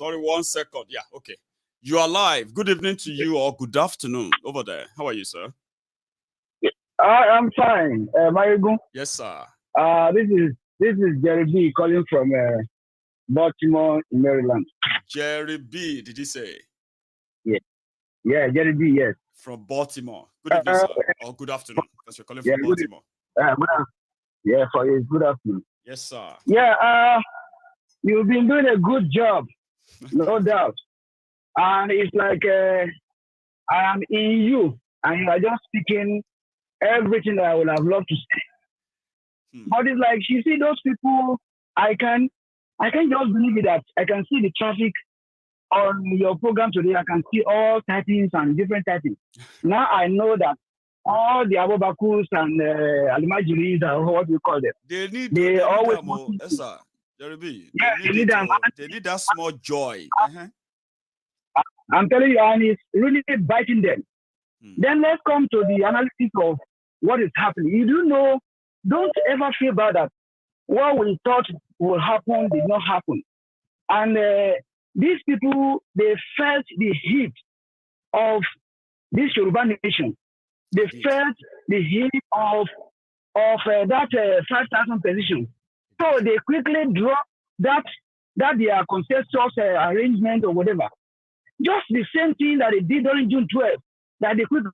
Sorry, 1 second. Yeah, okay. You are live. Good evening to you or good afternoon over there. How are you, sir? I'm fine. Marigo. Yes, sir. This is Jerry B calling from Baltimore, Maryland. Jerry B, did you say? Yeah, Jerry B. Yes. From Baltimore. Good evening, sir. Or good afternoon, because you're calling from Baltimore. For you, good afternoon. Yes, sir. Yeah. You've been doing a good job, no doubt. And it's like I am in you, and you are just speaking everything that I would have loved to say. But it's like you see those people. I can just believe it that I can see the traffic on your program today. I can see all typings and different typings. Now I know that all the Abubakus and Alimajiris, or what we call them, they always want to. Yes, sir. Jerry B. They need that small joy. I'm telling you, and it's really biting them. Then let's come to the analysis of what is happening. You do know, don't ever feel bad that what we thought will happen did not happen. And these people, they felt the heat of this Yoruba nation. They felt the heat of that 5,000 position. So they quickly dropped that their consensus arrangement or whatever. Just the same thing that they did during June 12th, that they quickly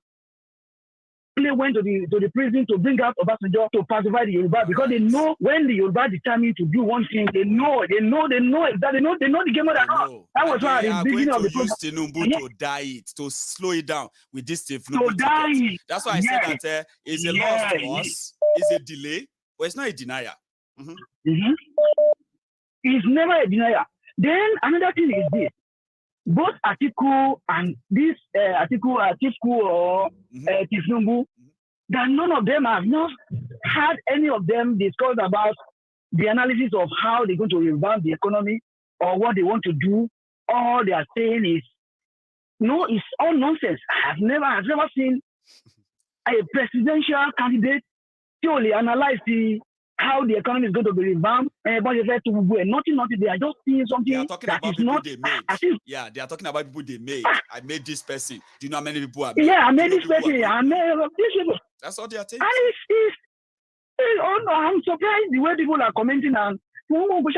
went to the prison to bring out Obasanjo to pacify the Yoruba, because they know when the Yoruba determined to do one thing, they know exactly, they know the game of that. That was why at the beginning of the program, use Tinubu to die it, to slow it down with this Tinubu ticket. That's why I said that it's a loss to us, it's a delay, but it's not a denial. It's never a denial. Then another thing is this. Both Atiku and this Atiku or Tinubu, that none of them have not had any of them discuss about the analysis of how they're going to revamp the economy or what they want to do. All they are saying is, no, it's all nonsense. I've never seen a presidential candidate purely analyze how the economy is going to be revamped, but nothing. They are just seeing something. They are talking about people they made. They are talking about people they made. I made this person. Do you know how many people I made? Yeah, I made this person. I made this people. That's all they are saying. I'm surprised the way people are commenting and. Average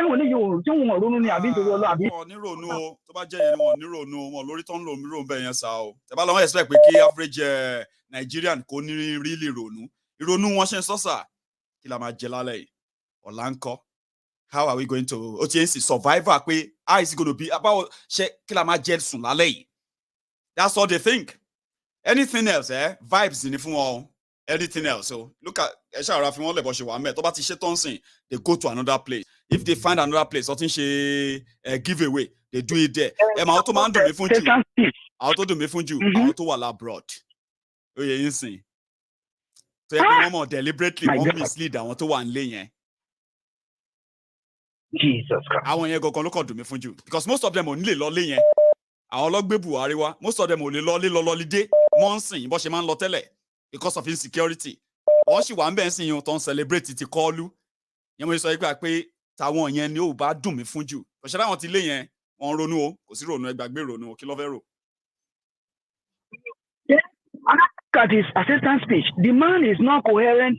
Nigerian really ìrònú wọn ṣe ń sọ́sà kí la máa jẹ lálẹ́ yìí ọ̀la ń kọ́ how are we going to survivor pé how is it going to be about ṣe kí la máa jẹ sùn lálẹ́ yìí that's all they think anything else vibes ni fún wọn anything else so look at ẹ̀ṣẹ̀ ara fi wọ́n lẹ̀ bọ́ ṣe wà mẹ́ tó bá ti ṣe tán sìn they go to another place if they find another place ọtí ń ṣe give away they do it there máa tó máa ń dùn mí fún jù àwọn tó dùn mí fún jù àwọn tó wà labroad ó yẹ yín sìn. So everyone deliberately won't mislead àwọn tó wà nílé yẹn. Jesus Christ. Àwọn yẹn gangan ló kàn dùn mí fún jù because most of them ò ní lè lọ lé yẹn. Àwọn ọlọ́gbé Buhari wá most of them ò lè lọ lídé mọ́ǹsìn bó ṣe máa ń lọ tẹ́lẹ̀ because of insecurity. Wọ́n sì wà ń bẹ̀ ń sìn yẹn tó ń celebrate ti kọ́ọ́lù. Yẹn mo sọ pé táwọn yẹn ni ó bá dùn mí fún jù. Òṣèré àwọn ti lé yẹn wọ́n ronú o kò sí ronú ẹgbàgbé ronú o kí ló fẹ́ rò. At his acceptance speech, the man is not coherent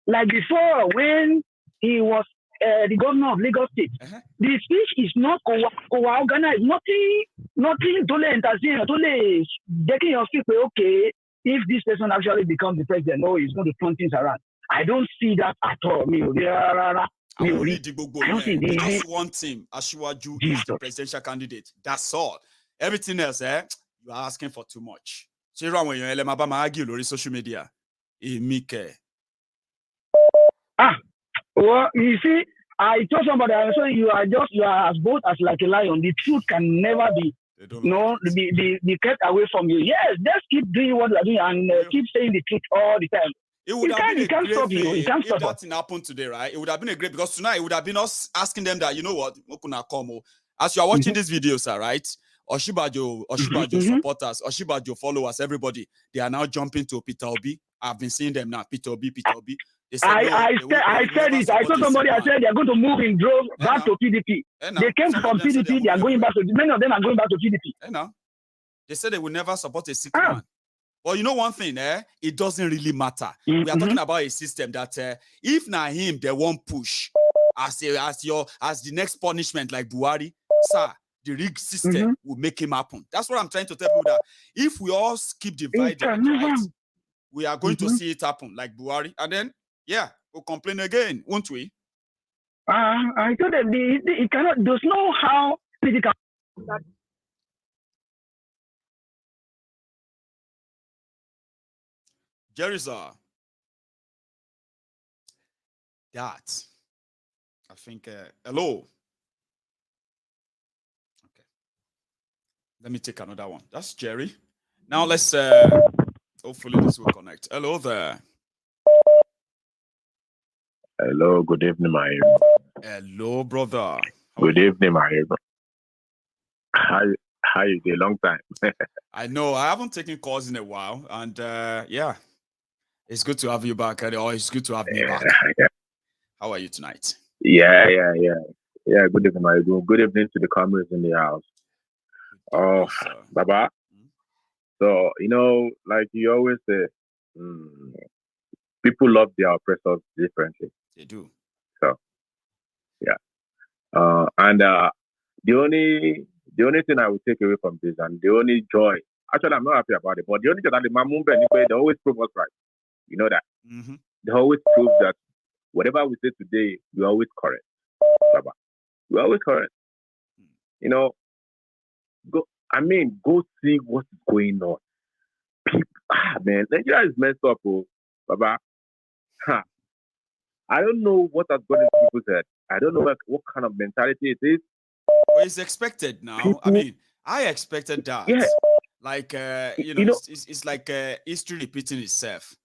like before when he was the governor of Lagos State. The speech is not co-organized. Nothing to entertain, to taking your feet. Okay, if this person actually becomes the president, no, he's going to turn things around. I don't see that at all. We just want him. Asiwaju is the presidential candidate. That's all. Everything else, you are asking for too much. Ṣé àwọn èèyàn ẹlẹ́mà bá máa argue lórí social media? Èmi kẹ̀. Well, you see, I told somebody, I said, you are as bold as like a lion. The truth can never be, be kept away from you. Yes, just keep doing what you are doing and keep saying the truth all the time. It would have been a great thing if that thing happened today, right? It would have been a great, because tonight it would have been us asking them that, you know what, as you are watching this video, sir, right? Oshibajo supporters, Oshibajo followers, everybody, they are now jumping to Peter Obi. I've been seeing them now, Peter Obi. They said, I said it. I saw somebody. I said they are going to move in droves back to PDP. They came from PDP. They are going back to. Many of them are going back to PDP. They said they will never support a sick man. But you know one thing, it doesn't really matter. We are talking about a system that if not him, they won't push as the next punishment, like Buhari, sir. The rig system will make him happen. That's what I'm trying to tell people, that if we all keep divided, right, we are going to see it happen, like Buhari, and then we'll complain again, won't we? I told them it cannot. There's no how physical. Jerry, sir. That I think. Hello. Okay. Let me take another one. That's Jerry. Now let's. Hopefully this will connect. Hello there. Hello. Good evening, my. Hello, brother. Good evening, my. How you doing? Long time. I know. I haven't taken calls in a while, and it's good to have you back. It's good to have me back. Yeah. How are you tonight? Yeah. Good evening, my. Good evening to the comrades in the house. Baba. So like you always say, people love their oppressors differently. They do. So, yeah. And the only thing I would take away from this, and the only joy, actually, I'm not happy about it, but the only thing that the Mamumbe, they always prove us right. You know that. They always prove that whatever we say today, we're always correct. Baba. We're always correct. Go see what's going on. People, man, Nigeria is messed up, Baba. I don't know what has gone into people's head. I don't know what kind of mentality it is. Well, it's expected now. People, I expected that. Yeah. Like, it's like history repeating itself.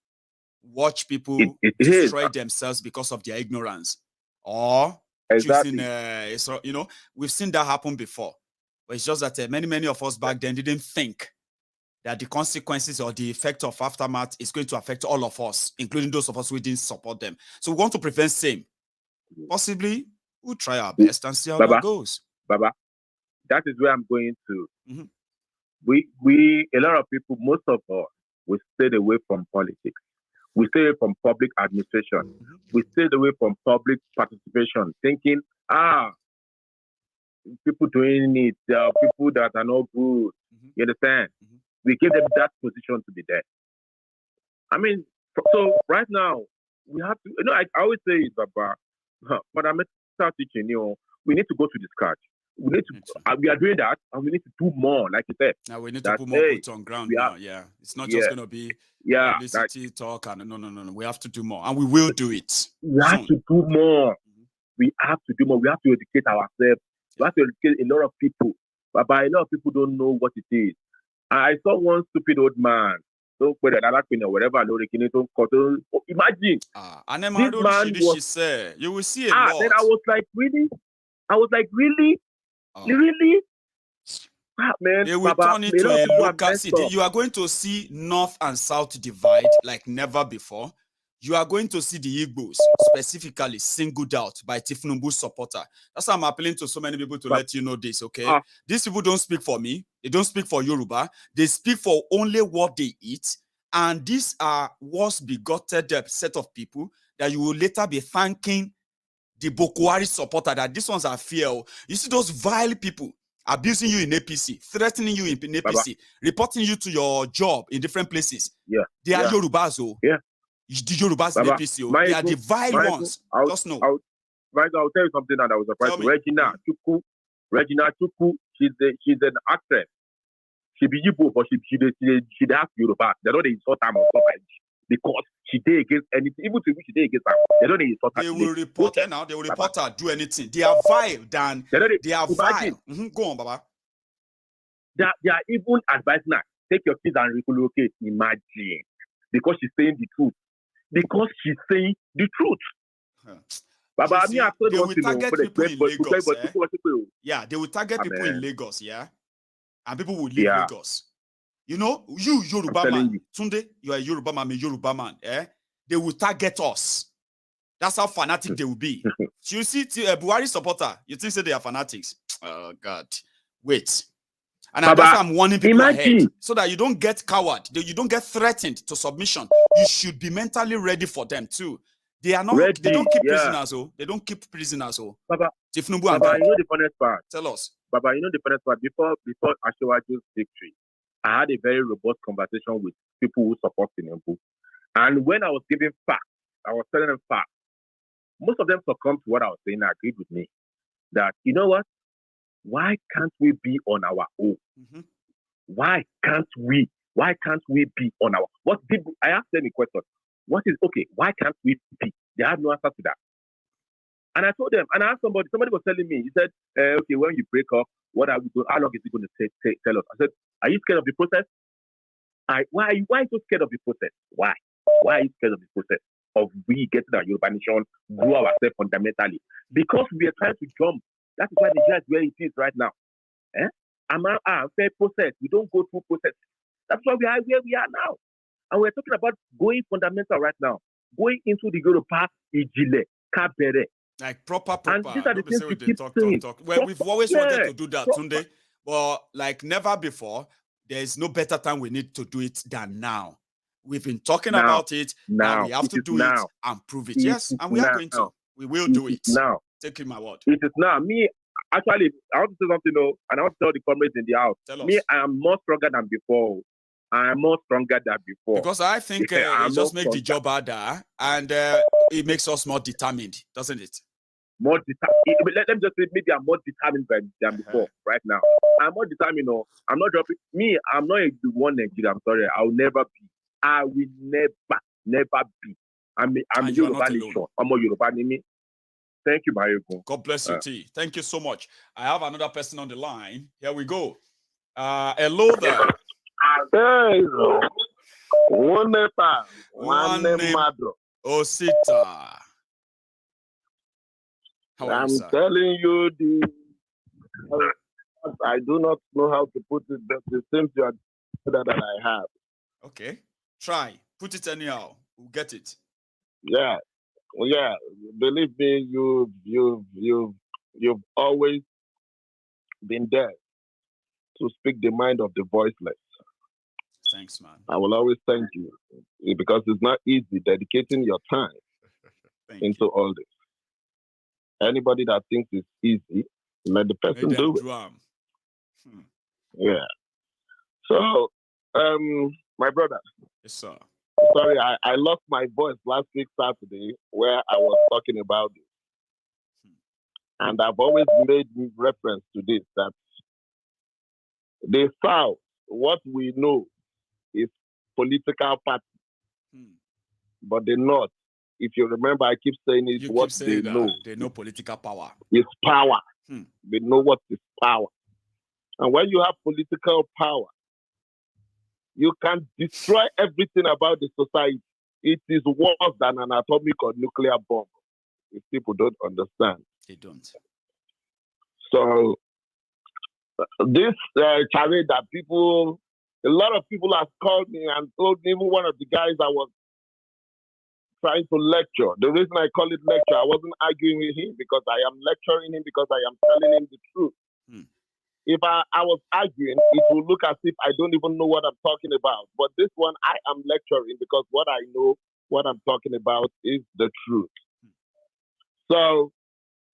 Watch people destroy themselves because of their ignorance. Or choosing, we've seen that happen before. But it's just that many of us back then didn't think that the consequences or the effect of aftermath is going to affect all of us, including those of us who didn't support them. So we want to prevent same. Possibly, we'll try our best and see how that goes. Baba, that is where I'm going to. We a lot of people, most of us, we stayed away from politics. We stayed away from public administration. We stayed away from public participation, thinking, people doing it, there are people that are not good. You understand? We give them that position to be there. I mean, so right now, we have to, I always say it, Baba, fundamental teaching, we need to go to the scratch. We need to, we are doing that, and we need to do more, like you said. Now we need to put more boots on ground now, It's not just going to be publicity talk, and no. We have to do more, and we will do it. We have to do more. We have to do more. We have to educate ourselves. We have to educate a lot of people. But a lot of people don't know what it is. I saw one stupid old man. Don't put another thing or whatever. Imagine. This man was, you will see a lot. Then I was like, really? Really? Man, they will turn it to a local city. You are going to see North and South divide like never before. You are going to see the Igbos specifically singled out by Tinubu's supporter. That's why I'm appealing to so many people to let you know this, okay? These people don't speak for me. They don't speak for Yoruba. They speak for only what they eat. And these are once begotten set of people that you will later be thanking the Boko Haram supporter that these ones are fear. You see those vile people abusing you in APC, threatening you in APC, reporting you to your job in different places. They are Yorubas, the Yorubas in APC, they are the vile ones. Just know. I'll tell you something that I was surprised. Regina Chukwu, she's an actress. She be Igbo, but she has Yoruba. They don't insult her or something because she did against anything. Even if she did against her, they don't insult her. They will report her now. They will report her. Do anything. They are vile. They are vile. Go on, Baba. They are even advising her, take your kids and relocate. Imagine, because she's saying the truth. Because she's saying the truth. Baba, they will target people in Lagos. Yeah, they will target people in Lagos. Yeah. and people will leave Lagos. You know, you Yoruba man, Tunde, you are a Yoruba man, I'm a Yoruba man. They will target us. That's how fanatic they will be. So you see, Buhari supporter, you think they are fanatics? Oh God, wait. And that's why I'm warning people ahead, so that you don't get coward, you don't get threatened to submission. You should be mentally ready for them too. They are not. Ready, they don't keep prisoners. Oh, they don't keep prisoners. Oh, Baba, Tinubu Baba, you know the funniest part. Tell us, Baba. You know the funniest part. Before Ashewaju's victory, I had a very robust conversation with people who support Tinubu, and when I was giving facts, I was telling them facts. Most of them succumbed to what I was saying. I agreed with me that, you know what? Why can't we be on our own? Mm-hmm. Why can't we be on our own? I asked them a question. What is okay? Why can't we be? They have no answer to that. And I told them, and I asked somebody was telling me, he said, okay, when you break up, what are we doing? How long is it going to tell us? I said, are you scared of the process? Why are you so scared of the process? Why? Why are you scared of the process? Of we getting our Yoruba nation, grow ourselves fundamentally? Because we are trying to jump. That is why Nigeria is where it is right now. Fair process. We don't go through process. That's why we are where we are now. And we're talking about going fundamental right now. Going into the Yoruba Ijile, Kabere. Like proper. And these are the things we keep talk. Well, we've always wanted to do that, Tunde. But like never before, there is no better time we need to do it than now. We've been talking about it. Now we have to do it and prove it. Yes, and we are going to. We will do it. Now. Taking my word. It is now. Me, actually, I want to say something, and I want to tell the comrades in the house. Me, I am more stronger than before. I am more stronger than before. Because I think it just makes the job harder, and it makes us more determined, doesn't it? More determined. Let them just say maybe I'm more determined than before right now. I'm more determined. I'm not dropping. Me, I'm not a one Nigeria. I'm sorry. I will never be. I will never be. I'm Yoruba nation. I'm a Yoruba name. Thank you, Mayoko. God bless you, T. Thank you so much. I have another person on the line. Here we go. Hello there. Hey, one Osita. I'm telling you, I do not know how to put it, but the things you are that I have. Okay, try. Put it anyhow. We'll get it. Yeah. Well, yeah, believe me, you've always been there to speak the mind of the voiceless. Thanks, man. I will always thank you because it's not easy dedicating your time into all this. Anybody that thinks it's easy, let the person do it. Yeah. So, my brother. Yes, sir. Sorry, I lost my voice last week Saturday where I was talking about this. And I've always made reference to this, that the South, what we know is political party. But the North, if you remember, I keep saying it, what they know. They know political power. It's power. They know what is power. And when you have political power, you can destroy everything about the society. It is worse than an atomic or nuclear bomb. If people don't understand. They don't. So, this charade that a lot of people have called me and told me, even one of the guys I was trying to lecture. The reason I call it lecture, I wasn't arguing with him because I am lecturing him because I am telling him the truth. If I was arguing, it will look as if I don't even know what I'm talking about. But this one, I am lecturing because what I know, what I'm talking about is the truth. So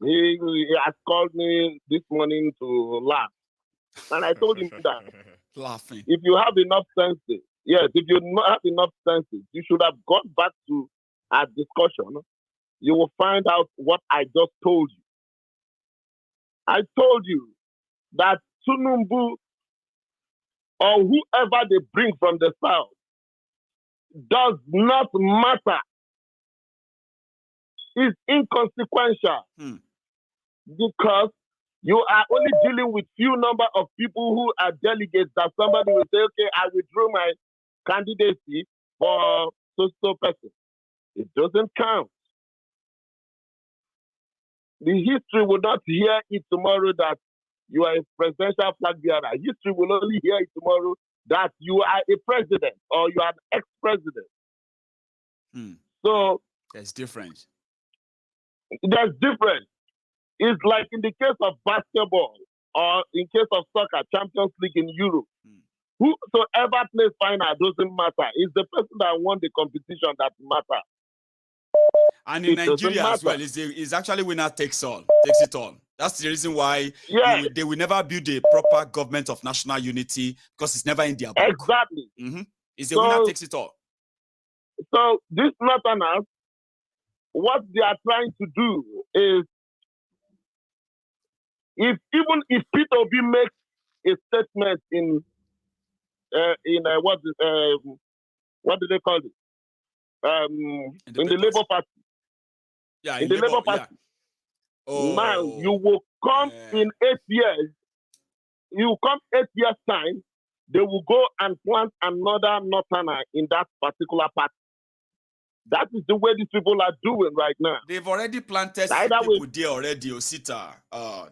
he has called me this morning to laugh. And I told him that laughing. If you have enough senses, yes, if you have enough senses, you should have gone back to our discussion. You will find out what I just told you. I told you that Tinubu or whoever they bring from the South does not matter. It's inconsequential because you are only dealing with few number of people who are delegates that somebody will say, okay, I withdrew my candidacy for so person. It doesn't count. The history will not hear it tomorrow that you are a presidential flag bearer. History will only hear it tomorrow that you are a president or you are an ex-president. So there's difference. There's difference. It's like in the case of basketball or in case of soccer, Champions League in Europe. Whosoever plays final doesn't matter. It's the person that won the competition that matters. And in Nigeria as well, it's actually winner takes it all. That's the reason why they will never build a proper government of national unity, because it's never in their book. Exactly. It's a winner takes it all. So this Northerners, what they are trying to do is, even if P2B makes a statement in what do they call it? In the Labour Party. Yeah, in the Labour Party. Yeah. Oh. Now you will come in 8 years. You come 8 years time. They will go and plant another Northerner in that particular party. That is the way these people are doing right now. They've already planted people there already, Osita.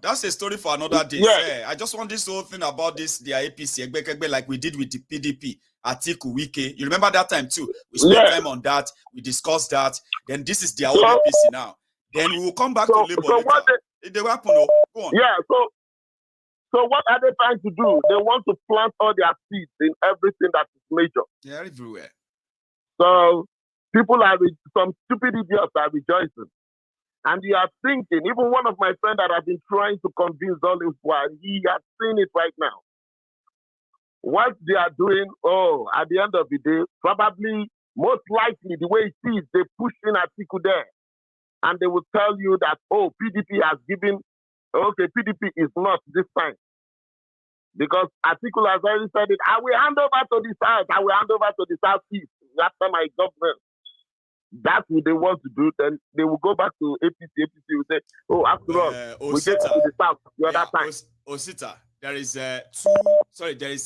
That's a story for another day. Yeah. I just want this whole thing about this, the APC, like we did with the PDP, Atiku, Wike. You remember that time too? We spent time on that. We discussed that. Then this is their own APC now. Then we will come back to Labour later. They will happen. Go on. Yeah, so what are they trying to do? They want to plant all their seeds in everything that is major. They're everywhere. So people some stupid idiots are rejoicing. And you are thinking, even one of my friends that I've been trying to convince all this while, he has seen it right now. What they are doing, at the end of the day, probably, most likely, the way it is, they push in Atiku there. And they will tell you that, PDP has given, PDP is not this time. Because Atiku has already said it, I will hand over to the South, I will hand over to the Southeast after my government. That's what they want to do. Then they will go back to APC. APC will say, after all, we get to the South the other time. Osita, there is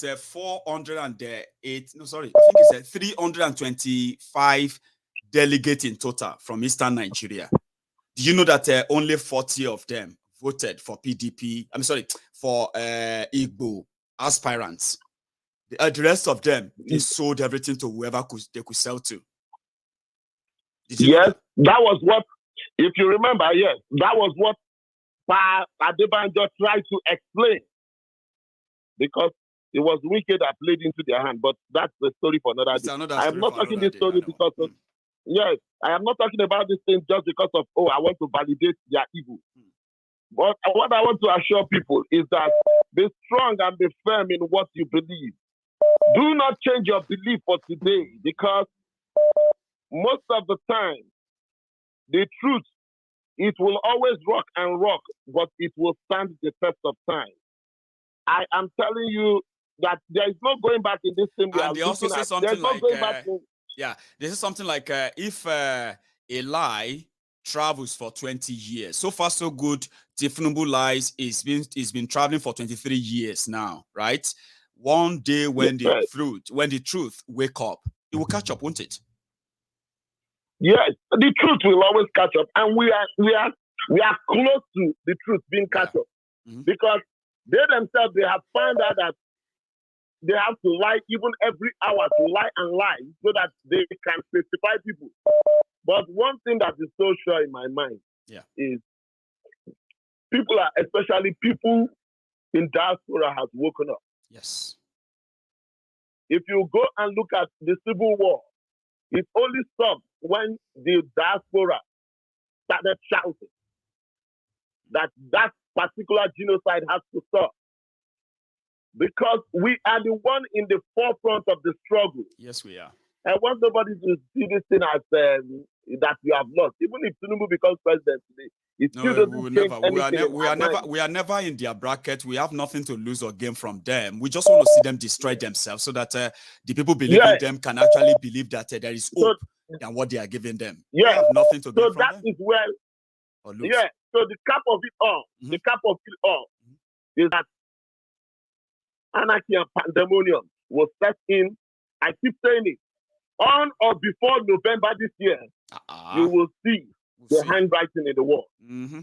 408, no, sorry, I think it's 325 delegates in total from Eastern Nigeria. Do you know that only 40 of them voted for PDP? For Igbo aspirants. The rest of them, they sold everything to whoever they could sell to. Yes, that was what, if you remember, yes, that was what Pa Adebanjo tried to explain. Because it was wicked that played into their hand, but that's the story for another day. I am not talking this story because of, yes, I am not talking about this thing just because of, I want to validate their evil. But what I want to assure people is that be strong and be firm in what you believe. Do not change your belief for today, because most of the time, the truth, it will always rock and rock, but it will stand the test of time. I am telling you that there is no going back in this thing. And they also say something like, they say something like, if a lie travels for 20 years, so far so good, Tinubu lies is been traveling for 23 years now, right? One day when the truth wake up, it will catch up, won't it? Yes, the truth will always catch up, and we are close to the truth being catch up, because they themselves, they have found out that they have to lie even every hour, to lie and lie so that they can specify people. But one thing that is so sure in my mind is people are, especially people in diaspora, has woken up. Yes. If you go and look at the Civil War, it only stopped when the diaspora started shouting that particular genocide has to stop. Because we are the one in the forefront of the struggle. Yes, we are. I want nobody to see this thing as that we have lost. Even if Tinubu becomes president today, it still doesn't change anything. We are never in their bracket. We have nothing to lose or gain from them. We just want to see them destroy themselves, so that the people believing them can actually believe that there is hope than what they are giving them. Yeah, we have nothing to gain from them. So that is where, so the cap of it all, is that anarchy and pandemonium was set in. I keep saying it. On or before November this year, you will see the handwriting in the wall. Mm-hmm.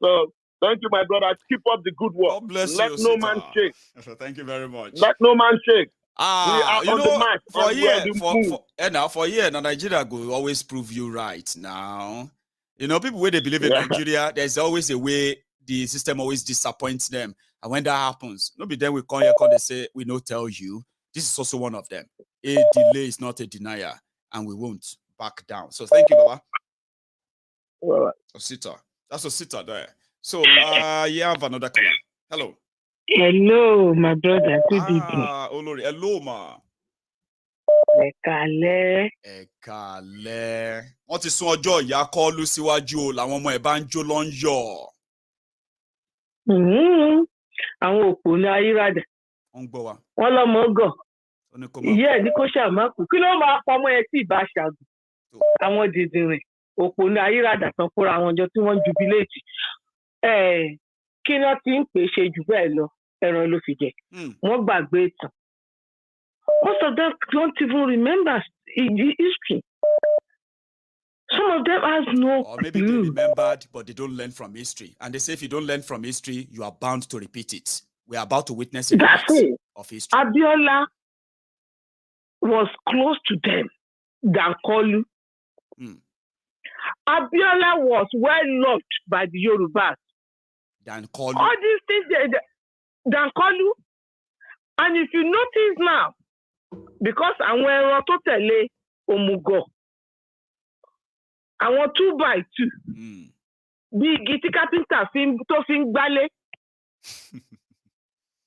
So Thank you, my brother. Keep up the good work. God bless Let you, no man shake. Thank you very much. Let no man shake. We Ah, are you on the know, march. for a And we are year, the move. for a year, now Nigeria will always prove you right. Now, you know, people where they believe in Yeah. Nigeria, there's always a way the system always disappoints them, and when that happens, nobody then we come here, they say we no tell you. This is also one of them. A delay is not a denier, and we won't back down. So thank you, Baba. All right. Osita, that's Osita there. So you have another caller. Hello. Hello, my brother. Good evening. Olori. Hello, ma. Ekale. Ekale. Wọ́n ti sún ọjọ́ ìyá kọ́lù síwájú o làwọn ọmọ ẹ̀ bá ń jó lọ ń yọ̀. Àwọn òpó ní ayírádà. Wọ́n ń gbọ́ wa. Wọ́n lọ́mọ gọ̀. Ìyá ẹ̀ ní kó ṣàmákù. Kí ló máa pọmọ ẹ tí ìbá ṣàgùn? Àwọn dìdìrìn òpó ní ayírádà tán kóra àwọn ọjọ́ tí wọ́n jubiléètì. Kí ni wọ́n ti ń pè ṣe jù bẹ́ẹ̀ lọ? Ẹran ló fi jẹ. Wọ́n gbàgbé ìtàn. Most of them don't even remember history. Some of them has no Or maybe they remembered, but they don't learn from history. And they say if you don't learn from history, you are bound to repeat it. We are about to witness a repeat of history. Abiola was close to them than Kolu. Abiola was well loved by the Yorubas. Than Kolu. All these things, than Kolu. And if you notice now, because àwọn ẹran tó tẹ̀lé òmùgọ̀, àwọn 2x2, bí igi tí kápẹ́ńtà tó fi ń gbálé.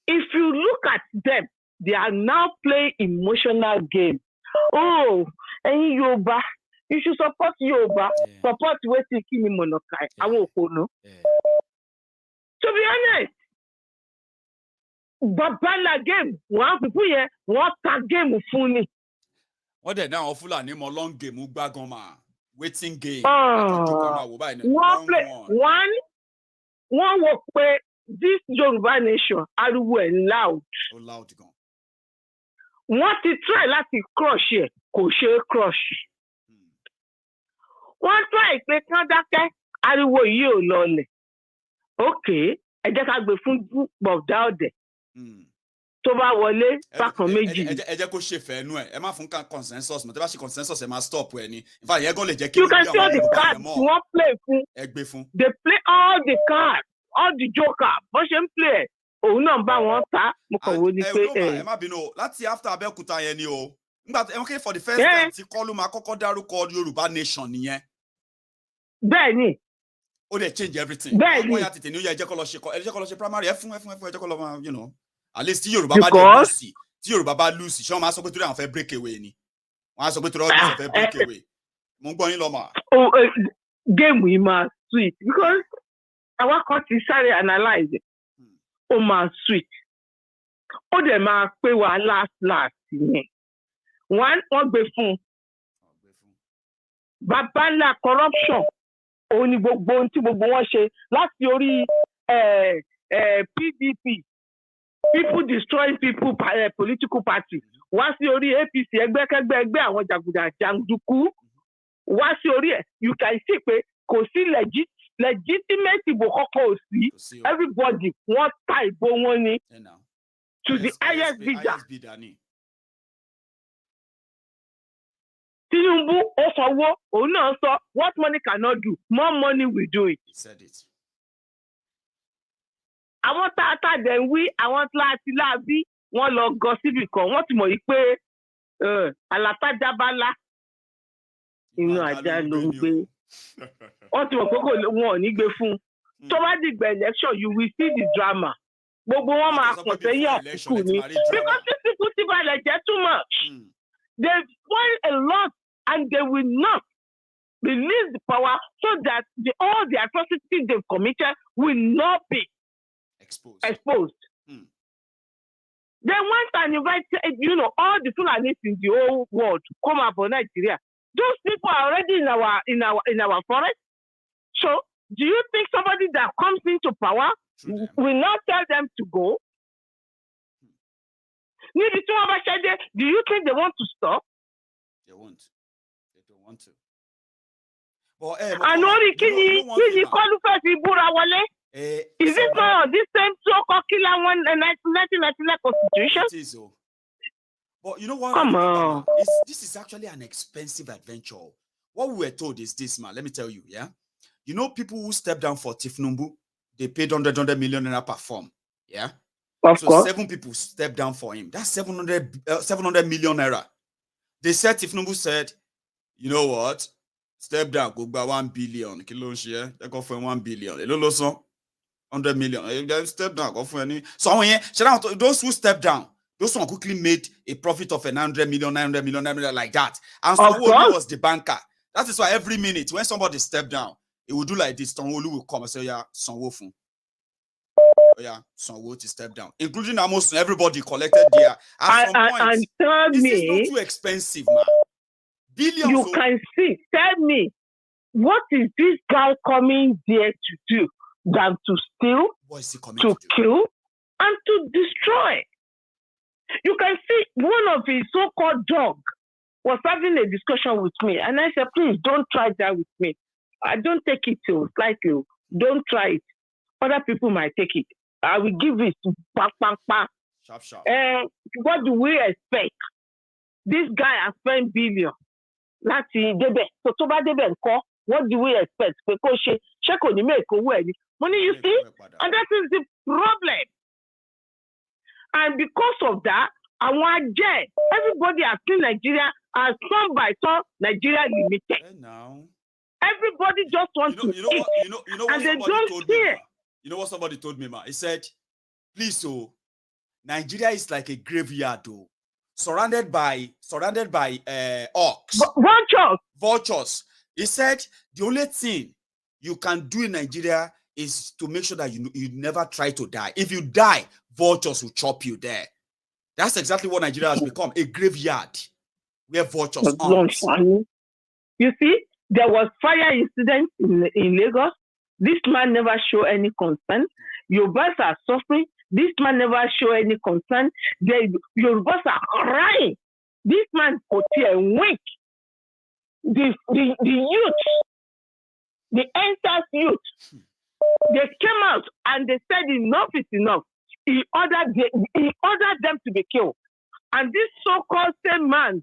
If you look at them, they are now playing emotional game. Oh, ẹ̀yin Yorùbá, you should support Yorùbá, support wetin Kini Monokai, àwọn òpònú. To be honest, Babala game, one people here, what that game fún ni. Wọ́n dẹ̀ náà Fúlàní mọ long game gbágan mà, waiting game. Wọ́n play one wò pé this Yorùbá nation ariwo ẹ̀ loud. Ó loud gan. Wọ́n ti try láti crush ẹ̀, kò ṣe é crush. Wọ́n try pé kán dákẹ́, ariwo yìí ò lọlẹ̀. Okay, ẹ jẹ́ ká gbé fún bọ̀dá ọ̀dẹ̀. Tó bá wọlé bákan méjì. Ẹ jẹ́ kó ṣe fẹ́ẹ́nú ẹ̀. Ẹ má fún kan consensus mọ̀. Tẹ́ bá ṣe consensus ẹ máa stop ẹ ni. In fact, yẹn gan lè jẹ́ kí you can see all the cards wọ́n play fún. Ẹ gbé fún. They play all the cards, all the joker. Bó ṣe ń play ẹ̀, òun náà bá wọn ta. Mo kàn wo ni pé ẹ má bínú o, láti after Abẹ́òkúta yẹn ni o. Nígbà tí ẹ for the first time tí Kọ́lù máa kọ́kọ́ dárúkọ Yorùbá nation nìyẹn. Bẹ́ẹ̀ni. Ó dẹ̀ change everything. Bẹ́ẹ̀ni. Wọ́n yà tètè ní ó yẹ ẹ jẹ́ kó lọ ṣe primary ẹ fún ẹ jẹ́ kó lọ máa, you know. At least tí Yorùbá bá lose, tí Yorùbá bá lose, ṣé wọ́n máa sọ pé torí àwọn fẹ́ break away ni. Wọ́n á sọ pé torí àwọn fẹ́ break away. Mo ń gbọ́ yín lọ mà. Game yìí máa sweet because àwa kan ti sáré analyze it. Ó máa sweet. Ó dẹ̀ máa pé wà last yẹn. Wọ́n gbé fún bàbá ńlá corruption. Òun ni gbogbo ohun tí gbogbo wọn ṣe láti orí PDP, people destroying people political party, wá sí orí APC ẹgbẹ́ àwọn jàǹdùkú, wá sí orí ẹ̀ you can see pé kò sí legitimate ìbò kọ́kọ́ ò sí, everybody wọ́n ta ìbò wọn ni to the highest bidder. Tinubu ó fọwọ́, òun náà sọ what money cannot do, more money will do it. He said it. Àwọn tààtà dẹ̀ ń wí, àwọn láàbí, wọ́n lọ gọ síbì kan, wọ́n ti mọ̀ yìí pé àlàtàjábálá inú ajá ló ń gbé. Wọ́n ti mọ̀ pé wọn ò ní gbé fún. Tó bá dìgbà election, you will see the drama. Gbogbo wọn máa pọ̀ sẹ́yìn àtìkù ni. Because these people ti balẹ̀ jẹ́ too much. They spoil a lot and they will not release the power so that all the atrocities they've committed will not be exposed. They went and invited, all the Fulanis in the whole world to come up for Nigeria. Those people are already in our forest. So, do you think somebody that comes into power will not tell them to go? Do you think they want to stop? They won't. They don't want to. But Anori kini Kọ́lù fẹ́ fi búra wọlé. Is this not this same so-called killer one 1999 constitution? It is. But you know what? Come on. This is actually an expensive adventure. What we were told is this, man. Let me tell you, yeah? You know, people who step down for Tinubu, they paid 100 million naira per form. Yeah? Of course. 7 people stepped down for him. That's 700 million naira. They said, Tinubu said, you know what? Step down, go by 1 billion. Kilo share, they go for 1 billion. 100 million. Then step down, go for any. So those who step down, those one quickly made a profit of 900 million like that. And Sanwo-Olu was the banker. That is why every minute when somebody step down, it will do like this. Sanwo-Olu will come and say, yeah, Sanwo-Fun. Yeah, Sanwo to step down, including almost everybody collected there. At some point, and tell this me, is not too expensive, man. Billions. You can see. Tell me, what is this guy coming there to do than to steal, to kill, and to destroy? You can see one of his so-called dog was having a discussion with me, and I said, please don't try that with me. I don't take it too slightly. Don't try it. Other people might take it. I will give it to Sharp. What do we expect? This guy has spent billion. What do we expect? Because money, you see? And that is the problem. And because of that, everybody has seen Nigeria as some by some Nigeria limited. Everybody just wants to eat. And they don't care. You know what somebody told me, man? He said, please, Nigeria is like a graveyard, surrounded by orcs. Vultures. He said, the only thing you can do in Nigeria is to make sure that you never try to die. If you die, vultures will chop you there. That's exactly what Nigeria has become, a graveyard where vultures hunt. You see, there was fire incident in Lagos. This man never showed any concern. Yorubas are suffering. This man never showed any concern. The Yorubas are crying. This man put here and wink. The youth, the enterprise youth, they came out and they said enough is enough. He ordered them to be killed. And this so-called same man,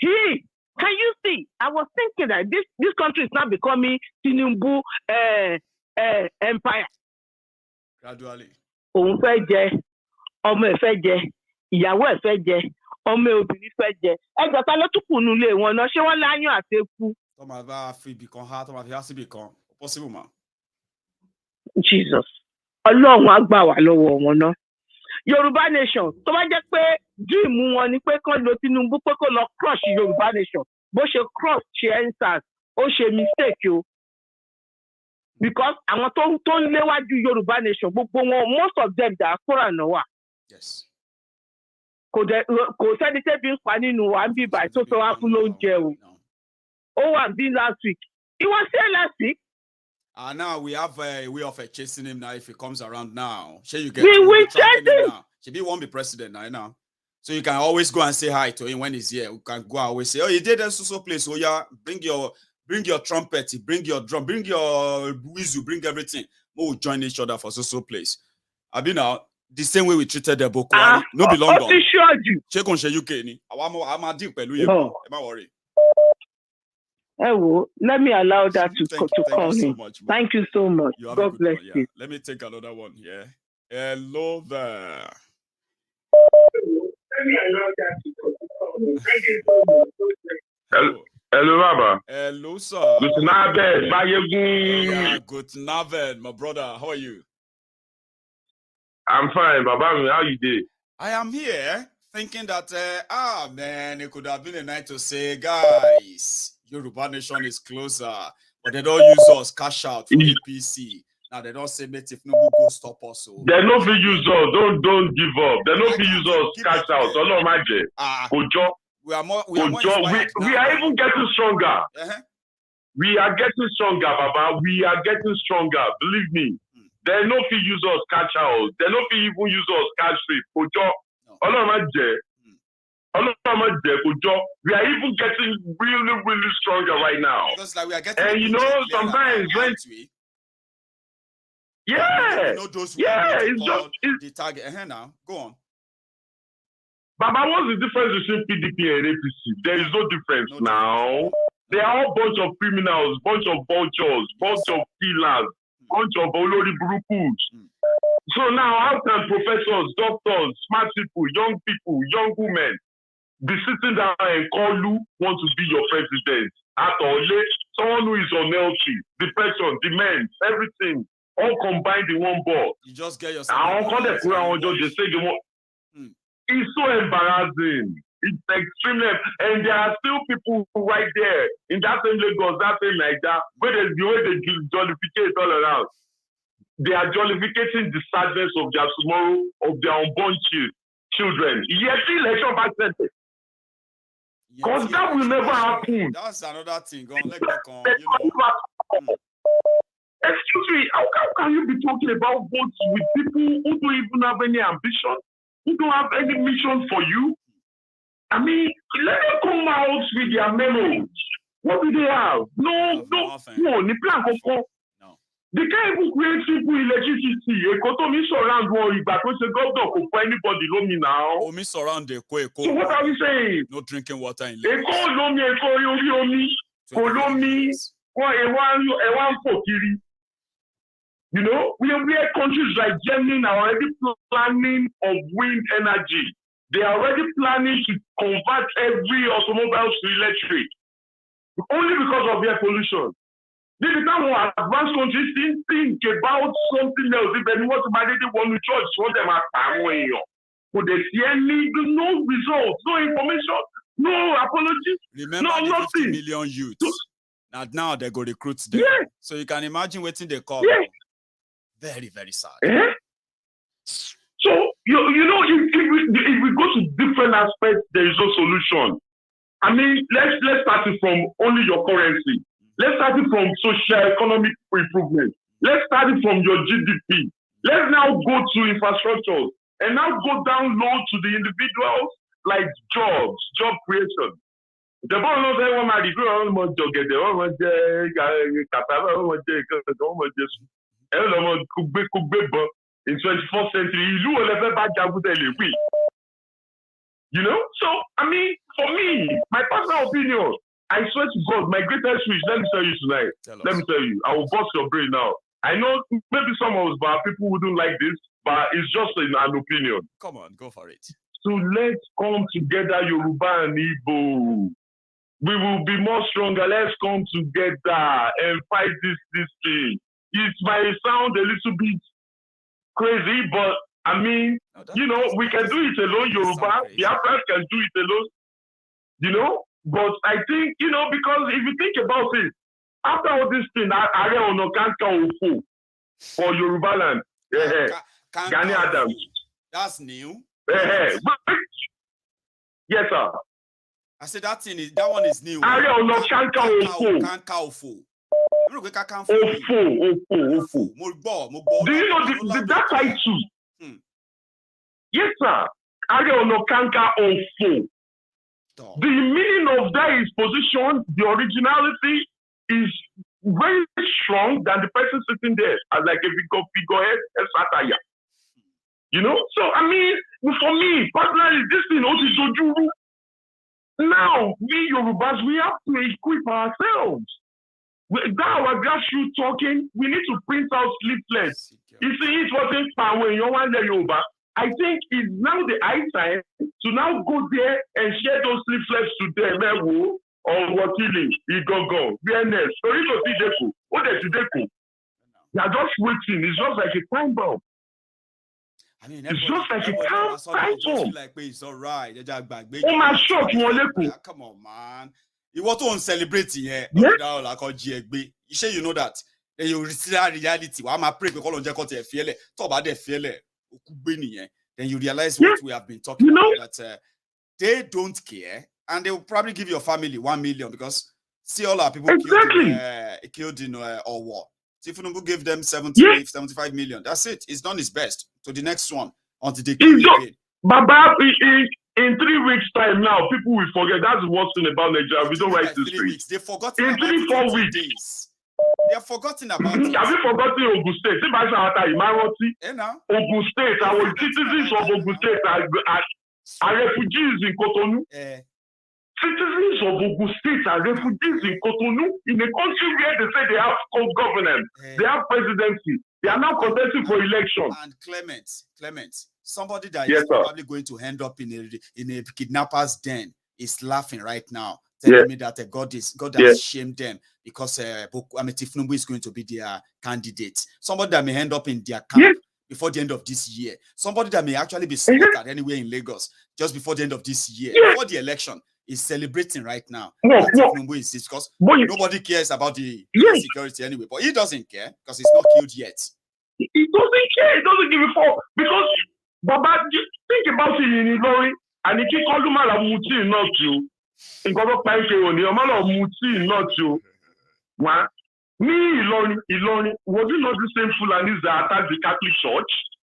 can you see? I was thinking that this country is now becoming Tinubu empire. Gradually. Òun fẹ́ jẹ, ọmọ ẹ̀ fẹ́ jẹ, ìyàwó ẹ̀ fẹ́ jẹ, ọmọ obìnrin fẹ́ jẹ. Ẹgbẹ́ ta ló tún kù nílé wọn náà? Ṣé wọ́n láyún àti eku? Tọ́mọ bá fi ibì kan há, tọ́mọ fi há síbì kan. Possible, ma. Jesus. Ọlọ́run á gbà wá lọ́wọ́ wọn náà. Yorùbá nation tó bá jẹ́ pé dream wọn ni pé kán lo Tinubu pé kó lọ crush Yorùbá nation. Bó ṣe crush ṣe answers, ó ṣe mistake o. Because àwọn tó ń léwájú Yorùbá nation gbogbo wọn, most of them diaspora náà wà. Yes. Kò sẹ́ni tẹ́bi ń pa nínú wa ń bí báyìí tó fẹ́ wá fún lóúnjẹ o. Ó wà bí last week. He was here last week. Now we have a way of chasing him now if he comes around now. We will chase him. He won't be president now. So you can always go and say hi to him when he's here. You can go and always say, oh, you did that so place. Oh yeah, bring your trumpet, bring your drum, bring your whistle, bring everything. We'll join each other for so place. I mean now, the same way we treated the Boko Haram. No be long gone. Check on UK ni. I'm a deal pẹ̀lú you. Don't worry. Let me allow that to come in. Thank you so much. God bless you. Let me take another one here. Hello there. Let me allow that to come. Thank you so much. Hello, Baba. Hello, sir. Good night, good night, my brother. How are you? I'm fine, Baba. How you doing? I am here thinking that, man, it could have been a night to say, guys, Yoruba Nation is closer, but they don't use us cash out for APC. Now they don't say, mate, if Tinubu go stop us. So. They don't use us. Don't give up. They don't use us cash out. So no magic. We are even getting stronger. We are getting stronger, Baba. We are getting stronger. Believe me. They don't use us cash out. They don't even use us cash free. We are even getting really, really stronger right now. Because like we are getting and you know, sometimes when Yeah. You know those who it's called just the target. Now, go on. Baba, what's the difference between PDP and APC? There is no difference now. They are all bunch of criminals, bunch of vultures, bunch of killers, bunch of olori burukus. So now, how can professors, doctors, smart people, young women be sitting down and call you want to be your president? At all, someone who is unhealthy, depression, dementia, everything, all combined in one ball. You just get yourself. They say they want. It's so embarrassing. It's extremely, and there are still people right there in that same Lagos, that same Nigeria, where there's the way they jollificate all around. They are jollificating the sadness of their tomorrow, of their unborn children. Yes, election back sentence. Because that will never happen. That's another thing. Go on, let back on. You know. Excuse me, how can you be talking about votes with people who don't even have any ambition, who don't have any mission for you? I mean, let them come out with their memos. What do they have? No. The plan of they can't even create simple electricity. Economy surround one, but the government for anybody know me now. Me surround the so what are we saying? No drinking water in Lagos. You know, we have countries like Germany are already planning of wind energy. They are already planning to convert every automobile to electric. Only because of their pollution. This is not what advanced countries think about something else. If anyone want to church, what them are could they see any no results, no information, no apology, remember no the nothing. 50 million youths. Now they go recruit them. Yeah. So you can imagine what they call. Yeah. Very, very sad. So you know, if we go to different aspects, there is no solution. I mean, let's start it from only your currency. Let's start it from socio-economic improvement. Let's start it from your GDP. Let's now go to infrastructure and now go down low to the individuals, like jobs, job creation. The boy knows everyone might be going to get the one in 24th century. You know? So, I mean, for me, my personal opinion, I swear to God, my greatest wish, let me tell you tonight. Let me tell you, I will bust your brain now. I know maybe some of us, but people wouldn't like this, but it's just an opinion. Come on, go for it. So let's come together, Yoruba and Igbo. We will be more stronger. Let's come together and fight this thing. It might sound a little bit crazy, but I mean, you know, we can do it alone, Yoruba. The Africans can do it alone, you know. But I think, you know, because if you think about it, after all this thing, Are Ona Kanka Ofo for Yoruba land, Gani Adams. That's new. Yes, sir. I said that one is new. Are Ona Kanka Ofo. Kanka Ofo. Ofo. Do you know that title? Yes, sir. Are Ona Kanka Ofo. The meaning of that is position, the originality is very strong than the person sitting there as like a figurehead and satire. You know? So, I mean, for me, personally, this thing also do. Now, we Yorubas, we have to equip ourselves. That our grassroots talking, we need to print out leaflets. You see, it wasn't far away. You want the Yoruba. I think it's now the high time to now go there and share those leaflets to them. Or Wakili, Igogo, BNS, Torino Tideku. What is Tideku? They are just waiting. It's just like a time bomb. I mean, it's just like a time bomb. Like, it's all right. Oh, my shock, come on, man. You want to celebrate here? Yeah. You know that. Then you see that reality. I'm a pray because on feel it. Talk about the feel it. Then you realize what we have been talking about, that they don't care, and they will probably give your family 1 million because see all our people killed in or war. Tinubu gave them 75 million. That's it. He's done his best. To the next one until they kill again. Baba, in 3 weeks' time now, people will forget. That's the worst thing about Nigeria. We don't write history. They forgot in 3-4 weeks. Days. They have forgotten about it. Have you forgotten Ogun State? Ogun State, our citizens of Ogun State are refugees in Cotonou. Citizens of Ogun State are refugees in Cotonou, in a country where they say they have governance, they have presidency. They are now contesting for election. And Clement, somebody that is probably going to end up in a kidnapper's den is laughing right now, telling me that God has shamed them because Tinubu is going to be their candidate. Somebody that may end up in their camp before the end of this year. Somebody that may actually be slaughtered anywhere in Lagos just before the end of this year, before the election, is celebrating right now. Tinubu is this because nobody cares about the security anyway, but he doesn't care because he's not killed yet. He doesn't care. He doesn't give a fuck because Baba, just think about it in Ilorin, and if you call him a muti, not you. In Gogo Panke, only a man of muti, not you. Me, Ilorin, was it not the same Fulanis that attacked the Catholic Church?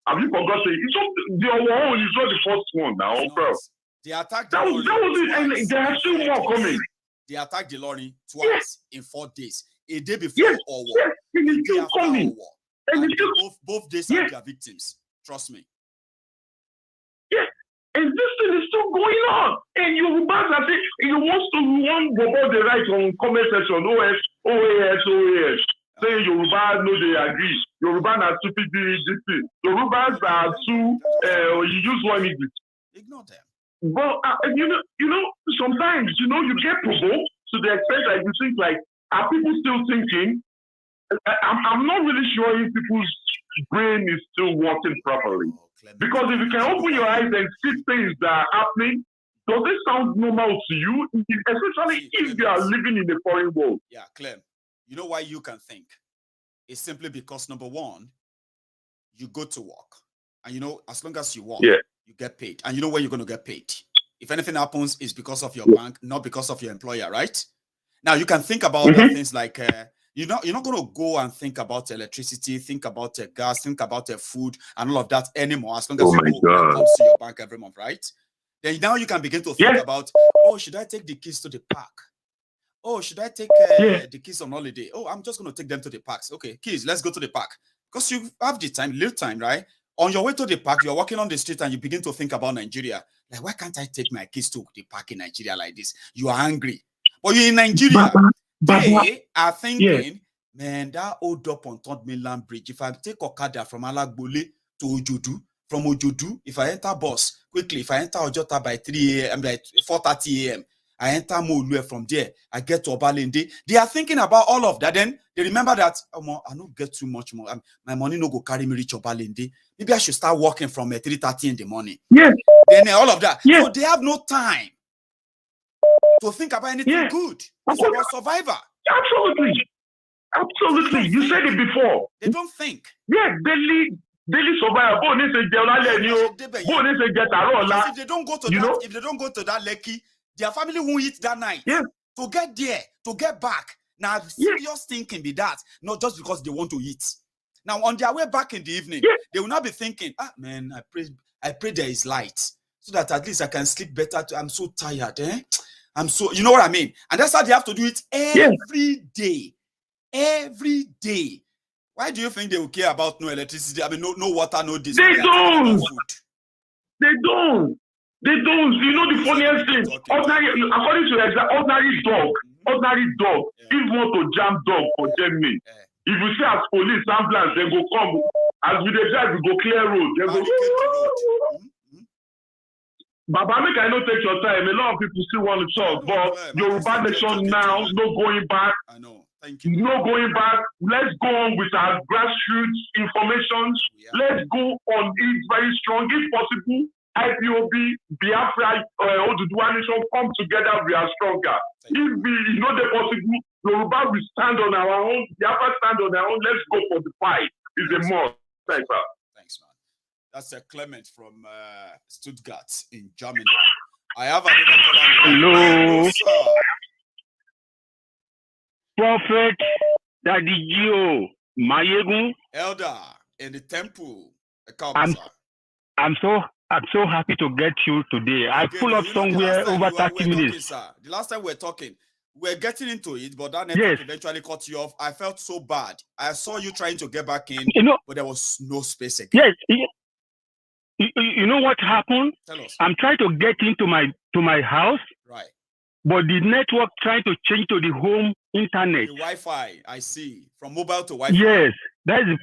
Have you forgotten? It's not the one. It's not the first one now, bro. They attacked that was it, and there are still more coming. They attacked the Ilorin twice in 4 days. A day before or war. And it's still coming. And both days are their victims. Trust me. Yeah. And this thing is still going on. And Yorubas are saying, you want about the right on comment section, OAS. Saying Yorubas, no, they agree. Yorubas are stupid, this thing. Yorubas are too, you use one English. Ignore them. Well, you know, sometimes, you get provoked to the extent that you think like, are people still thinking? I'm not really sure if people's brain is still working properly. Because if you can open your eyes and see things that are happening, does it sound normal to you? Especially if you are living in a foreign world. Yeah, Clem. You know why you can think? It's simply because, number one, you go to work. And as long as you work, you get paid. And you know where you're going to get paid. If anything happens, it's because of your bank, not because of your employer, right? Now, you can think about other things like, you're not going to go and think about electricity, think about gas, think about food, and all of that anymore, as long as you go and come to your bank every month, right? Then now you can begin to think about, should I take the kids to the park? Oh, should I take the kids on holiday? Oh, I'm just going to take them to the parks. Okay, kids, let's go to the park. Because you have the time, little time, right? On your way to the park, you're walking on the street and you begin to think about Nigeria. Like, why can't I take my kids to the park in Nigeria like this? You are angry. But you're in Nigeria. They are thinking, man, that old up on Third Mainland Bridge, if I take Okada from Alagbole to Ojodu, from Ojodu, if I enter bus quickly, if I enter Ojota by 3 a.m., by 4:30 a.m., I enter Molue from there, I get to Obalende. They are thinking about all of that. Then they remember that, I don't get too much more. My money no go carry me reach Obalende. Maybe I should start working from 3:30 in the morning. Yes. Then all of that. Yes. So they have no time to think about anything good. It's about survivor. Absolutely. You said it before. They don't think. Yeah, daily survivor. If they don't go to that, if they don't go to that Lekki, their family won't eat that night. Yeah. To get there, to get back. Now, serious thinking be that, not just because they want to eat. Now, on their way back in the evening, they will not be thinking, man, I pray there is light so that at least I can sleep better. I'm so tired, I'm so, you know what I mean? And that's how they have to do it every day. Every day. Why do you think they will care about no electricity? I mean, no water, no this. They don't. They don't. You know the funniest thing? According to the ordinary dog, if you want to jam dog for Germany, if you see as police, ambulance, they go come. As we drive, we go clear road. They go. Baba, make I not take your time. A lot of people still want to talk, but Yoruba nation now, no going back. I know. Thank you. No going back. Let's go on with our grassroots information. Let's go on it very strong. If possible, IPOB, Biafra, Oduduwa nation come together, we are stronger. If we the possible, Yoruba will stand on our own, Biafra stand on their own. Let's go for the fight. It's a more. Thanks, man. Thanks, man. That's a Clement from Stuttgart in Germany. I have another caller. Hello. Prophet Daddy Gio Mayegun. Elder in the temple. I'm so happy to get you today. I pull up somewhere over 30 minutes. The last time we were talking, we're getting into it, but that network eventually cut you off. I felt so bad. I saw you trying to get back in, but there was no space again. Yes. You know what happened? Tell us. I'm trying to get into my house. Right. But the network trying to change to the home internet. The Wi-Fi, I see. From mobile to Wi-Fi. Yes. That is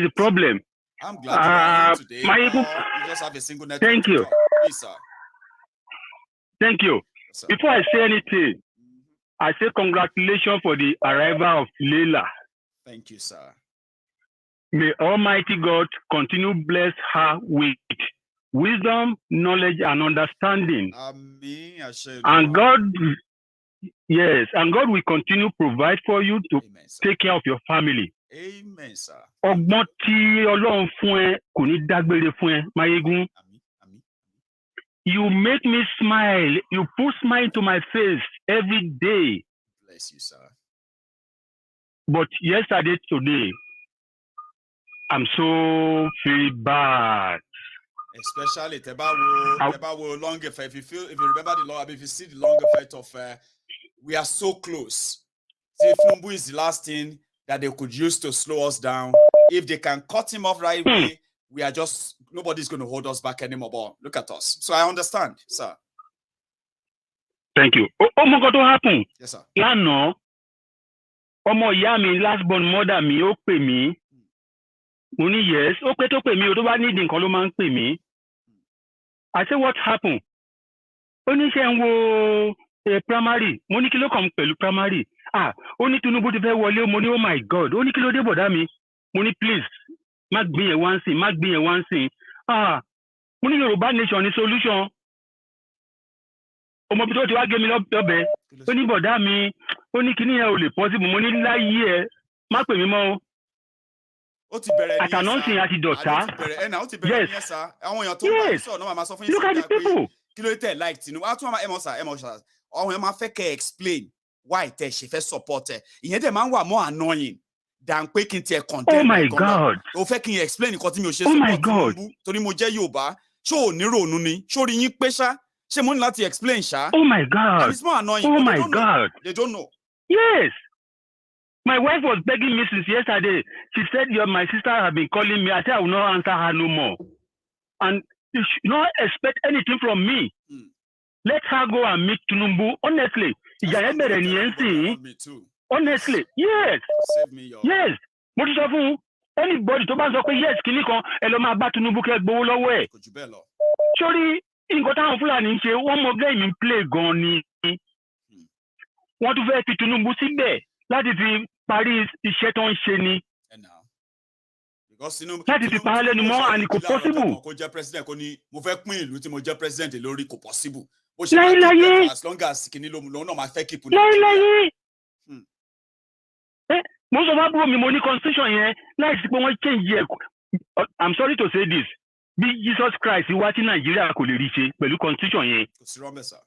the problem. I'm glad you are here today. You just have a single network. Thank you. Please, sir. Thank you. Yes, before I say anything, I say congratulations for the arrival of Leila. Thank you, sir. May Almighty God continue bless her with wisdom, knowledge, and understanding. Amen. And God will continue to provide for you to take care of your family. Amen, sir. Ọgbọ́n tí Ọlọ́run fún ẹ kò ní dágbére fún ẹ, Máyégún. You make me smile. You put smile to my face every day. Bless you, sir. But today, I'm so feel bad. Especially Teba long effect. If you remember the long, if you see the long effect of we are so close. See, Tinubu is the last thing that they could use to slow us down. If they can cut him off right away, we are just nobody's going to hold us back anymore. But look at us. So I understand, sir. Thank you. Oh my God, what happened? Yes, sir. Yeah, no. Ọmọ ìyá mi last born mother mi ó pè mí. Mo ní yes, ó pé tó pè mí, ó tó bá ní nǹkan ló máa ń pè mí. I say what happened? Ó ní ṣe ń wo primary. Mo ní kí ló kàn pẹ̀lú primary. Ó ní Tinubu ti fẹ́ wọlé. Mo ní oh my God. Ó ní kí ló dé bọ̀dá mi. Mo ní please, má gbé yẹn wá sí, má gbé yẹn wá sí. Mo ní Yorùbá nation ní solution. Ọmọ bí tó ti wá gé mi lọ́bẹ̀. Ó ní bọ̀dá mi. Ó ní kíní yẹn ò lè possible. Mo ní láyé ẹ. Má pè mí mọ́ o. Ó ti bẹ̀rẹ̀ ní àtànọ́sìn àti dọ̀tá. Ó ti bẹ̀rẹ̀ ní ẹ̀sà. Àwọn èèyàn tó ń bá yín sọ̀rọ̀ náà máa sọ fún yín sí pé kí ló tẹ̀ like Tinubu. Á tún ẹ mọ̀ sà. Àwọn èèyàn máa fẹ́ kẹ́ explain why tẹ̀ ṣe fẹ́ support ẹ̀. Ìyẹn dẹ̀ máa ń wà more annoying than pé kí n tiẹ̀ condemn. Oh my God. O fẹ́ kí n explain nǹkan tí mi ò ṣe support Tinubu torí mo jẹ́ Yorùbá. Ṣé ò ní ròònù ni? Ṣé orí yín pé ṣá? Ṣé mo ní láti explain ṣá? Oh my God. And it's more annoying. Oh my God. They don't know. Yes. My wife was begging me since yesterday. She said, my sister has been calling me. I said, I will not answer her no more. And you should not expect anything from me. Let her go and meet Tinubu. Honestly, honestly, yes. Save me your... Yes. Mo ti sọ fún anybody tó bá sọ pé yes kìíní kan ẹ lọ máa bá Tinubu kẹ́ gbowó lọ́wọ́ ẹ̀. Kò jù bẹ́ẹ̀ lọ. Sórí nǹkan táwọn Fúlàní ń ṣe wọ́n mọ game in play gan ni. Wọ́n tún fẹ́ fi Tinubu síbẹ̀ láti fi parí iṣẹ́ tó ń ṣe ni. Láti fi parí lẹ́nu mọ́ and kò possible. Kò jẹ́ president kò ní mo fẹ́ pín ìlú tí mo jẹ́ president lórí kò possible. Láyé. As long as kìíní lòun náà máa fẹ́ keep. Láyé. Mo sọ fún àbúrò mi mo ní constitution yẹn láìsí pé wọ́n change yẹ. I'm sorry to say this. Bí Jesus Christ wá tí Nàìjíríà kò lè rí ṣe pẹ̀lú constitution yẹn. Kò sí rọ́mẹ̀ sá.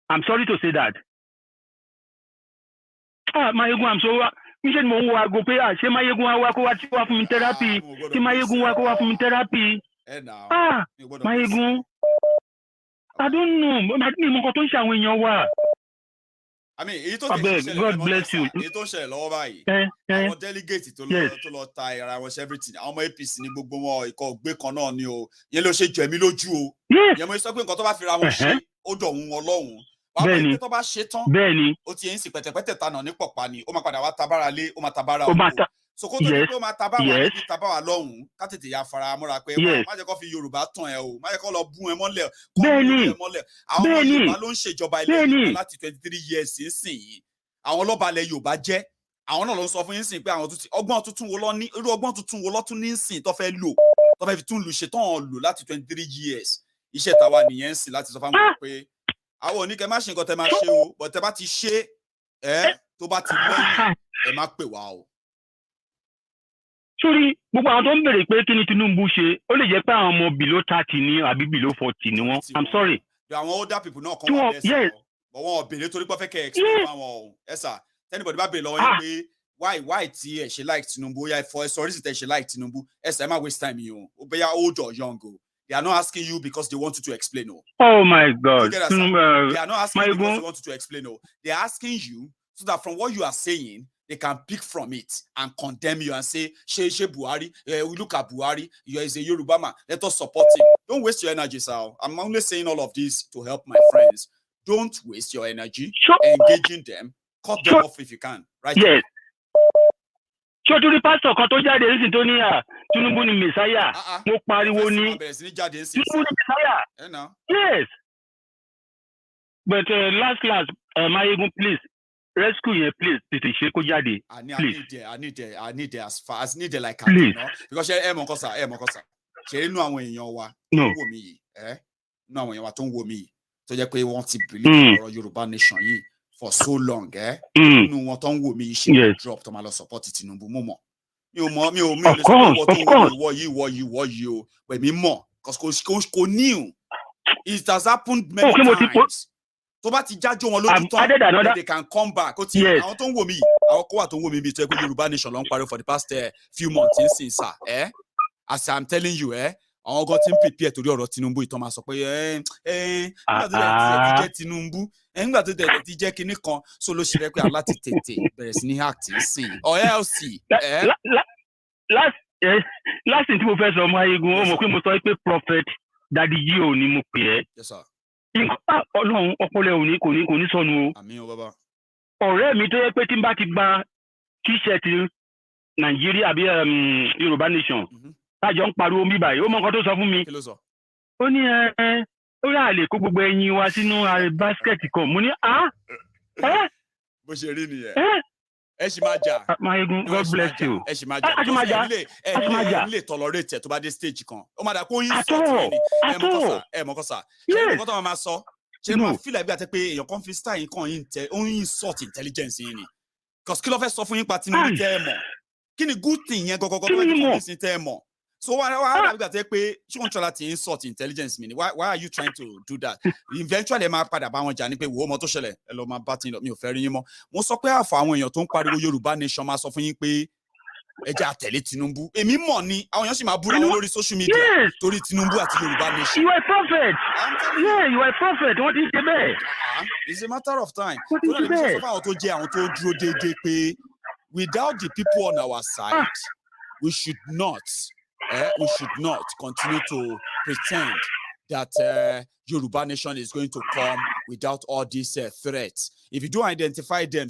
I'm sorry to say that. Máyégún I'm so níṣẹ́ ni mo ń wo aago pé ṣé Máyégún wá kó wá fún mi therapy. Ṣé Máyégún wá kó wá fún mi therapy. Máyégún. I don't know. Mi mọ nǹkan tó ń ṣe àwọn èèyàn wa. I mean, èyí tó ṣẹlẹ̀ God bless you. Èyí tó ṣẹlẹ̀ lọ́wọ́ báyìí. Àwọn delegate tó lọ ta ara wọn ṣe everything. Àwọn ọmọ APC ní gbogbo wọn ikọ̀ gbé kan náà ni o. Ìyẹn ló ṣe jù ẹ̀mí lójú o. Ìyẹn mo sọ pé nǹkan tó bá fi ra wọn ṣe ó dọ̀hún Ọlọ́run. Bẹ́ẹ̀ni tó bá ṣe tán. Bẹ́ẹ̀ni. Ó ti ń sìn pẹ̀tẹ̀pẹ̀tẹ̀ tanà ní pọ̀pá ni. Ó máa padà wá tabára lé, ó máa tabára òkú. So kó tó ní pé ó máa tabá wà níbi tabá wà lọ́hùn-ún ká tètè ya fara múra pé má jẹ́ kó fi Yorùbá tàn ẹ́ o má jẹ́ kó lọ bú ẹ mọ́lẹ̀ kó lù ẹ mọ́lẹ̀ àwọn ọmọ Yorùbá ló ń ṣèjọba ilẹ̀ Yorùbá láti 23 years nísìn yìí àwọn ọlọ́ba ilẹ̀ Yorùbá jẹ́ àwọn náà ló ń sọ fún yín sìn pé àwọn ọgbọ́n tuntun wo lọ ní irú ọgbọ́n tuntun wo lọ́tún ní sìn tó fẹ́ lò tó fẹ́ fi tún lù ṣe tán lò láti 23 years iṣẹ́ tàwa nìyẹn ń sìn láti sọ fáwọn èèyàn pé àwọn oníkẹ́ má ṣe nǹkan tẹ́ máa ṣe o bọ̀ tẹ́ bá ti ṣe tó bá ti lẹ́yìn ẹ má pè wá o. Sórí gbogbo àwọn tó ń bèrè pé kí ni Tinubu ṣe ó lè jẹ́ pé àwọn ọmọ below 30 ni àbí below 40 ni wọ́n I'm sorry. Àwọn older people náà kàn wá lẹ́sẹ̀ bọ̀ wọ́n bèrè torí pé fẹ́ kẹ́ explain fáwọn ọ̀hún ẹ̀sà tẹ́nibọ̀dì bá bèrè lọ́wọ́ yín pé why tí ẹ̀ ṣe like Tinubu ó yá ẹ̀fọ́ ẹ̀ sọ oríṣi tẹ̀ ṣe like Tinubu ẹ̀sà ẹ̀ má waste time yìí o ó bẹ́yà old or young o They are not asking you because they want you to explain. Oh my God. They are not asking you because they want you to explain. They are asking you so that from what you are saying, they can pick from it and condemn you and say, She Buhari, we look at Buhari, you are a Yoruba man, let us support him. Don't waste your energy, sir. I'm only saying all of this to help my friends. Don't waste your energy engaging them. Cut them off if you can. Right? Yes. So to the pastor, kan tó jáde nísìn tó ní Tinubu ni Messiah. Mo pariwo ni. Tinubu ni Messiah. Yes. But last class, Mayegun, please rescue here, please. Tètè ṣe kó jáde. I need it as far as need it like please. Because Mokosa. Ṣé inú àwọn èèyàn wa tó ń wò mí yìí, inú àwọn èèyàn wa tó ń wò mí yìí, tó jẹ́ pé wọ́n ti believe ọ̀rọ̀ Yorùbá nation yìí for so long, inú wọn tó ń wò mí yìí ṣe drop tó máa lọ support Tinubu mo mọ̀. Mi ò lè sọ pé wọ́n tó ń wò mí ìwọ yìí o, pé mi mọ̀, because kò new. It has happened many times. Tó bá ti jájó wọn lójú tán, they can come back. Ó ti àwọn tó ń wò mí, àwọn kó wà tó ń wò mí bíi tó yẹ pé Yorùbá nation ló ń parí for the past few months since, as I'm telling you, àwọn gan ti ń prepare torí ọ̀rọ̀ Tinubu ìtàn máa sọ pé nígbà tó ti jẹ́ Tinubu, nígbà tó ti jẹ́ kinní kan, so ló ṣe rẹ́ pé aláti tètè bẹ̀rẹ̀ sí ní act sìn or else. Last thing tí mo fẹ́ sọ ọmọ Ayégun, ó mọ̀ pé mo sọ pé prophet Daddy Gio ni mo pè é. Yes, sir. Ọlọ́run ọpọlọ òní kò ní sọnù o. Àmín o bàbá. Ọ̀rẹ́ mi tó yẹ pé tí n bá ti gba t-shirt Nàìjíríà àbí Yorùbá nation tájọ ń pariwo mi báyìí ó mọ nǹkan tó sọ fún mi. Ó ní ó yà lè kó gbogbo ẹyin wa sínú báskẹ̀tì kan. Mo ní bó ṣe rí nìyẹn. Ẹ ṣì máa jà. Mayegun, God bless you. Ẹ ṣì máa jà. Ẹ lè tolerate tó bá dé stage kan. Ó máa dà kó yín sọ̀tún ni. Ẹ mọ̀kọ́sà. Ẹ mọ̀kọ́ tó máa sọ. Ṣé máa feel like bí àti pé èèyàn kan fi style kan yín ó ń insult intelligence yín ni. Because kí ló fẹ́ sọ fún yín pa Tinubu tẹ́ ẹ mọ̀? Kí ni good thing yẹn gọ́gọ́gọ́ tó wáyé fún yín tẹ́ ẹ mọ̀? So why are you àti pé ṣé wọ́n try láti insult intelligence mi ni? Why are you trying to do that? Eventually ẹ máa padà bá wọn jà ní pé wo ọmọ tó ṣẹlẹ̀ ẹ lọ máa bá tí mi ò fẹ́ rí yín mọ́. Mo sọ pé àfọ àwọn èèyàn tó ń pariwo Yorùbá nation máa sọ fún yín pé ẹ jẹ́ àtẹ̀lé Tinubu. Èmi mọ̀ ni àwọn èèyàn sì máa búra wọn lórí social media torí Tinubu àti Yorùbá nation. You are a prophet. Yeah, you are a prophet. Wọ́n ti ṣe bẹ́ẹ̀. It's a matter of time. Tó náà lè fi sọ fún àwọn tó jẹ́ àwọn tó dúró déédéé pé without the people on our side, we should not continue to pretend that Yoruba nation is going to come without all these threats. If you don't identify them,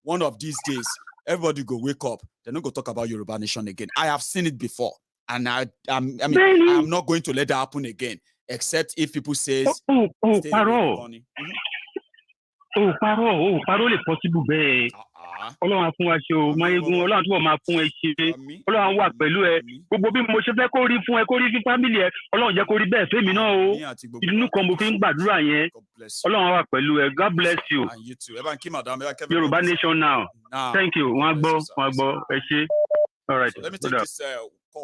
one of these days, everybody go wake up. They're not going to talk about Yoruba nation again. I have seen it before, and I'm not going to let that happen again, except if people say, paro le possible bẹ́ẹ̀. Ọlọ́run á fún wa ṣe o, Mayegun, Ọlọ́run túbọ̀ máa fún ẹ ṣe. Ọlọ́run wà pẹ̀lú ẹ. Gbogbo bí mo ṣe fẹ́ kó rí fún ẹ, kó rí fún family ẹ, Ọlọ́run jẹ́ kó rí bẹ́ẹ̀ fẹ́mi náà o. Inú kan mo fi ń gbàdúrà yẹn. Ọlọ́run wà pẹ̀lú ẹ. God bless you. Yorùbá nation now. Thank you. Wọ́n á gbọ́, ẹ ṣé. All right. So let me take this